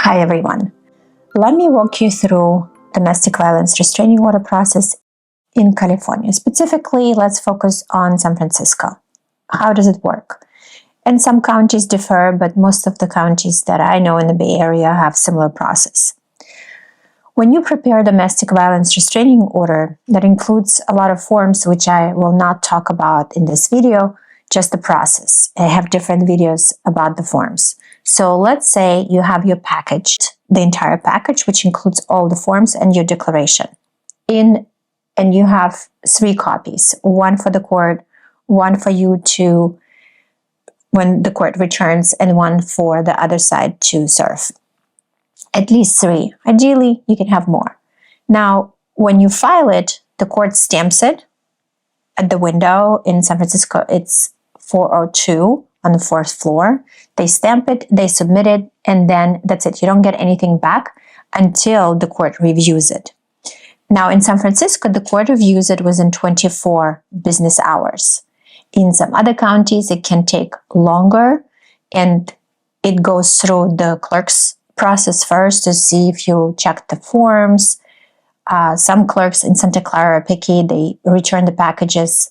Hi everyone. Let me walk you through domestic violence restraining order process in California. Specifically, let's focus on San Francisco. How does it work? And some counties differ, but most of the counties that I know in the Bay Area have similar process. When you prepare a domestic violence restraining order, that includes a lot of forms, which I will not talk about in this video, just the process. I have different videos about the forms. So let's say you have your package, the entire package, which includes all the forms and your declaration. And you have 3 copies, one for the court, one for you to, when the court returns, and one for the other side to serve. At least 3. Ideally, you can have more. Now, when you file it, the court stamps it at the window. In San Francisco, it's 402 on the 4th floor. They stamp it, they submit it, and then that's it. You don't get anything back until the court reviews it. Now, in San Francisco, the court reviews it within 24 business hours. In some other counties, it can take longer, and it goes through the clerk's process first to see if you checked the forms. Some clerks in Santa Clara are picky. They return the packages.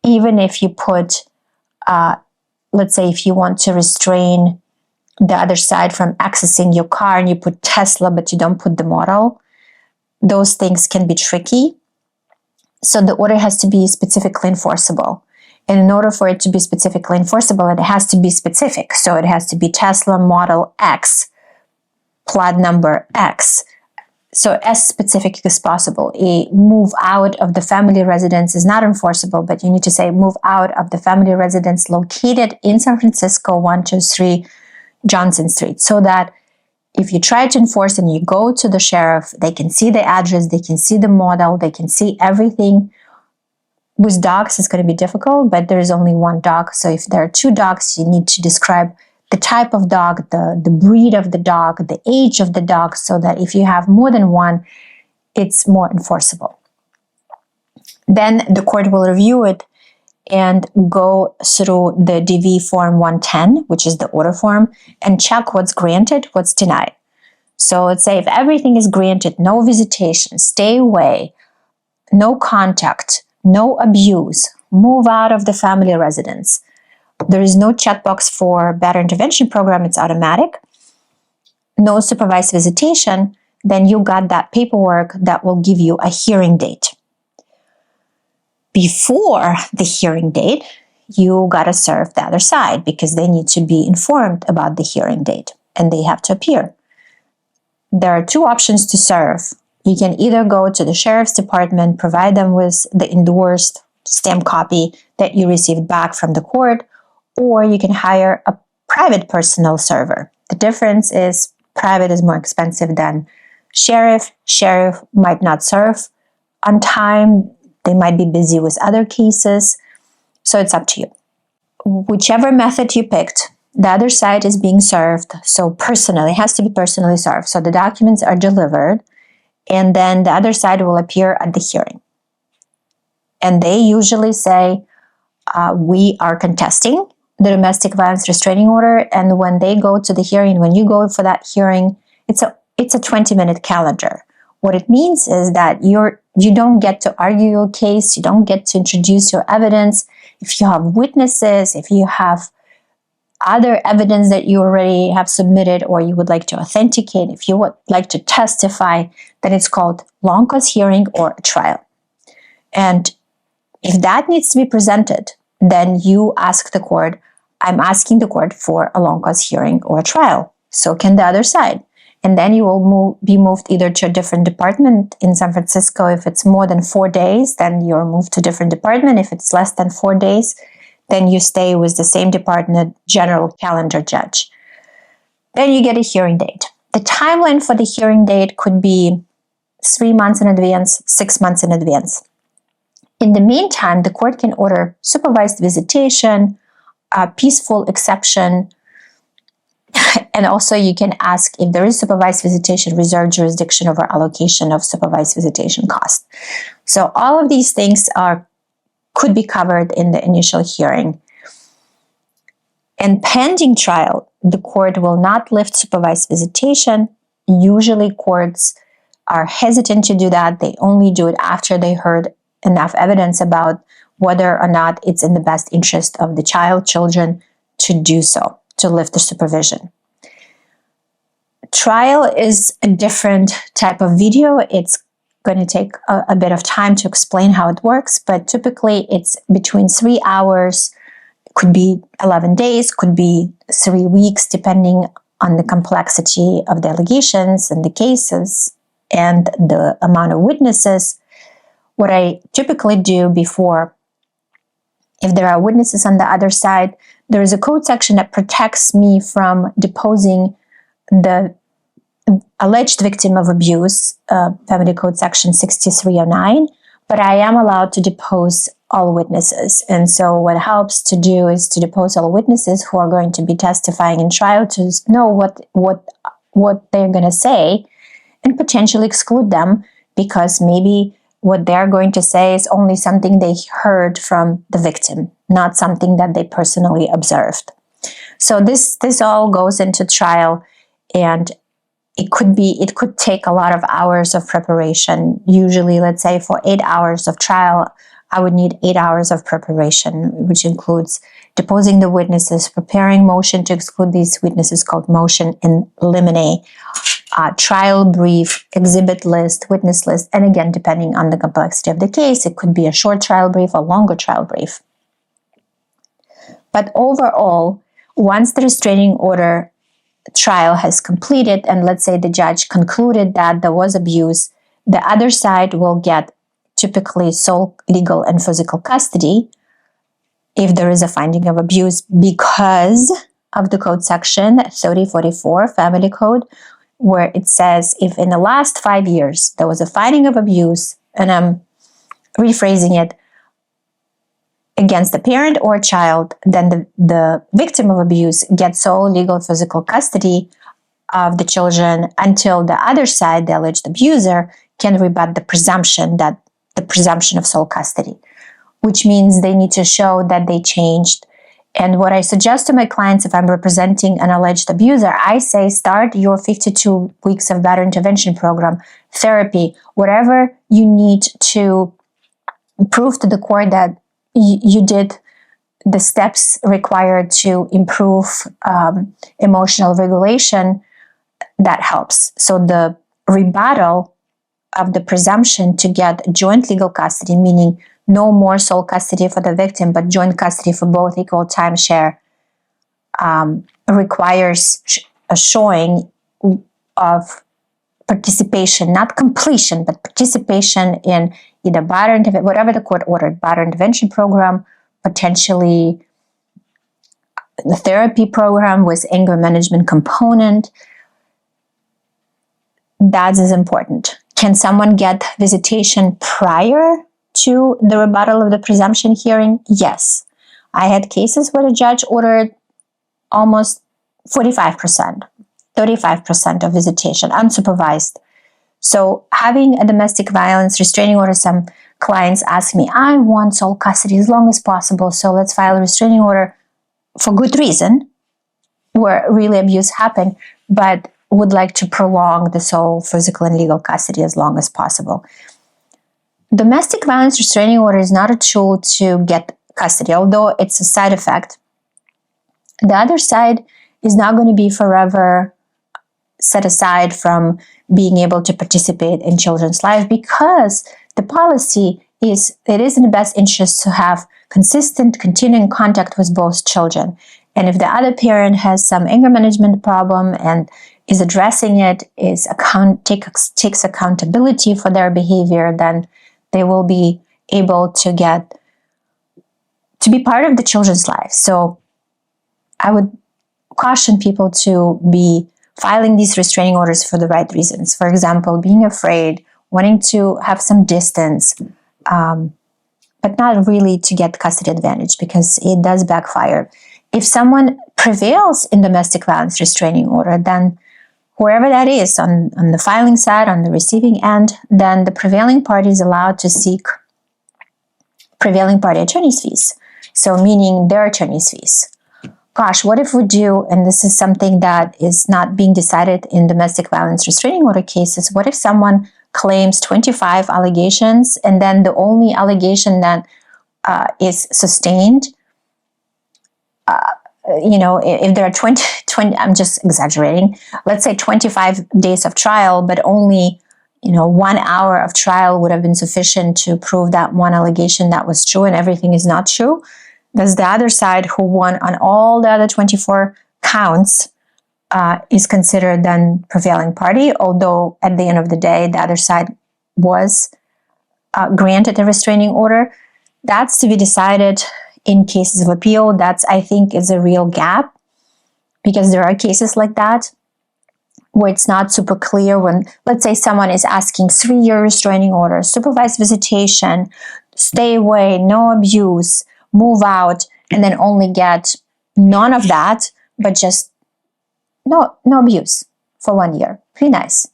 Even if you put, let's say if you want to restrain the other side from accessing your car and you put Tesla, but you don't put the model, those things can be tricky. So the order has to be specifically enforceable. And in order for it to be specifically enforceable, it has to be specific. So it has to be Tesla Model X, plot number X. So as specific as possible. A move out of the family residence is not enforceable, but you need to say move out of the family residence located in San Francisco, 123 Johnson Street, so that if you try to enforce and you go to the sheriff, they can see the address, they can see the model, they can see everything. With dogs, it's going to be difficult, but there is only one dog. So if there are 2 dogs, you need to describe the type of dog, the breed of the dog, the age of the dog, so that if you have more than one, it's more enforceable. Then the court will review it and go through the DV form 110, which is the order form, and check what's granted, what's denied. So let's say if everything is granted, no visitation, stay away, no contact, no abuse, move out of the family residence. There is no checkbox for better intervention program, it's automatic. No supervised visitation, then you got that paperwork that will give you a hearing date. Before the hearing date, you got to serve the other side because they need to be informed about the hearing date and they have to appear. There are 2 options to serve. You can either go to the sheriff's department, provide them with the endorsed stamped copy that you received back from the court, or you can hire a private personal server. The difference is private is more expensive than sheriff. Sheriff might not serve on time. They might be busy with other cases. So it's up to you. Whichever method you picked, the other side is being served. So personally, it has to be personally served. So the documents are delivered, and then the other side will appear at the hearing. And they usually say, we are contesting the domestic violence restraining order. And when they go to the hearing, when you go for that hearing, it's a 20-minute calendar. What it means is that you don't get to argue your case, you don't get to introduce your evidence. If you have witnesses, if you have other evidence that you already have submitted or you would like to authenticate, if you would like to testify, then it's called long cause hearing or a trial. And if that needs to be presented, then you ask the court, I'm asking the court for a long cause hearing or a trial. So can the other side. And then you will be moved either to a different department in San Francisco. If it's more than 4 days, then you're moved to a different department. If it's less than 4 days, then you stay with the same department, general calendar judge. Then you get a hearing date. The timeline for the hearing date could be 3 months in advance, 6 months in advance. In the meantime, the court can order supervised visitation, a peaceful exception, and also you can ask if there is supervised visitation, reserve jurisdiction over allocation of supervised visitation cost. So all of these things could be covered in the initial hearing. And pending trial, the court will not lift supervised visitation Usually courts are hesitant to do that. They only do it after they heard enough evidence about whether or not it's in the best interest of the children to do so, to lift the supervision. Trial is a different type of video. It's going to take a bit of time to explain how it works, but typically it's between 3 hours, could be 11 days, could be 3 weeks, depending on the complexity of the allegations and the cases and the amount of witnesses. What I typically do before, if there are witnesses on the other side, there is a code section that protects me from deposing the alleged victim of abuse, Family Code Section 6309, but I am allowed to depose all witnesses. And so what helps to do is to depose all witnesses who are going to be testifying in trial, to know what they're going to say and potentially exclude them, because maybe what they're going to say is only something they heard from the victim, not something that they personally observed. So this all goes into trial, and it could take a lot of hours of preparation. Usually, let's say for 8 hours of trial, I would need 8 hours of preparation, which includes deposing the witnesses, preparing motion to exclude these witnesses called motion in limine, trial brief, exhibit list, witness list, and again, depending on the complexity of the case, it could be a short trial brief, a longer trial brief. But overall, once the restraining order trial has completed, and let's say the judge concluded that there was abuse, the other side will get typically sole legal and physical custody if there is a finding of abuse, because of the code section 3044 Family Code, where it says if in the last 5 years there was a finding of abuse, and I'm rephrasing it, against the parent or child, then the victim of abuse gets sole legal physical custody of the children until the other side, the alleged abuser, can rebut the presumption of sole custody, which means they need to show that they changed. And what I suggest to my clients, if I'm representing an alleged abuser, I say start your 52 weeks of batterer intervention program, therapy, whatever you need to prove to the court that you did the steps required to improve emotional regulation. That helps. So the rebuttal of the presumption to get joint legal custody, meaning no more sole custody for the victim, but joint custody for both, equal timeshare, requires a showing of participation, not completion, but participation in either whatever the court ordered, batterer intervention program, potentially the therapy program with anger management component. That is important. Can someone get visitation prior to the rebuttal of the presumption hearing? Yes. I had cases where the judge ordered almost 45%, 35% of visitation, unsupervised. So having a domestic violence restraining order, some clients ask me, I want sole custody as long as possible, so let's file a restraining order for good reason, where really abuse happened, but would like to prolong the sole physical and legal custody as long as possible. Domestic violence restraining order is not a tool to get custody, although it's a side effect. The other side is not going to be forever set aside from being able to participate in children's life, because the policy is, it is in the best interest to have consistent, continuing contact with both children. And if the other parent has some anger management problem and is addressing it, takes accountability for their behavior, then they will be able to be part of the children's life. So I would caution people to be filing these restraining orders for the right reasons. For example, being afraid, wanting to have some distance, but not really to get custody advantage, because it does backfire. If someone prevails in domestic violence restraining order, then whoever that is on the filing side, on the receiving end, then the prevailing party is allowed to seek prevailing party attorney's fees. So meaning their attorney's fees. gosh, what if we do, and this is something that is not being decided in domestic violence restraining order cases, what if someone claims 25 allegations and then the only allegation that is sustained, if there are 20, I'm just exaggerating, let's say 25 days of trial, but only 1 hour of trial would have been sufficient to prove that one allegation that was true and everything is not true. Does the other side, who won on all the other 24 counts, is considered then prevailing party, although at the end of the day, the other side was granted a restraining order? That's to be decided in cases of appeal. That's, I think, is a real gap, because there are cases like that where it's not super clear when, let's say, someone is asking 3-year restraining order, supervised visitation, stay away, no abuse, move out, and then only get none of that, but just no abuse for 1 year. Pretty nice.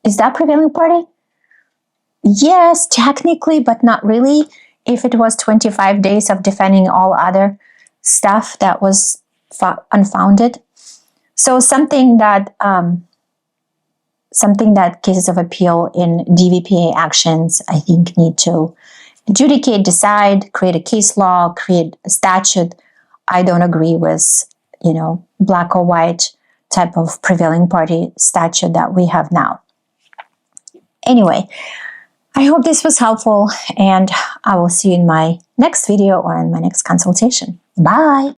Is that prevailing party? Yes, technically, but not really. If it was 25 days of defending all other stuff that was unfounded. So something that cases of appeal in DVPA actions, I think, need to adjudicate, decide, create a case law, create a statute. I don't agree with, black or white type of prevailing party statute that we have now. Anyway, I hope this was helpful, and I will see you in my next video or in my next consultation. Bye!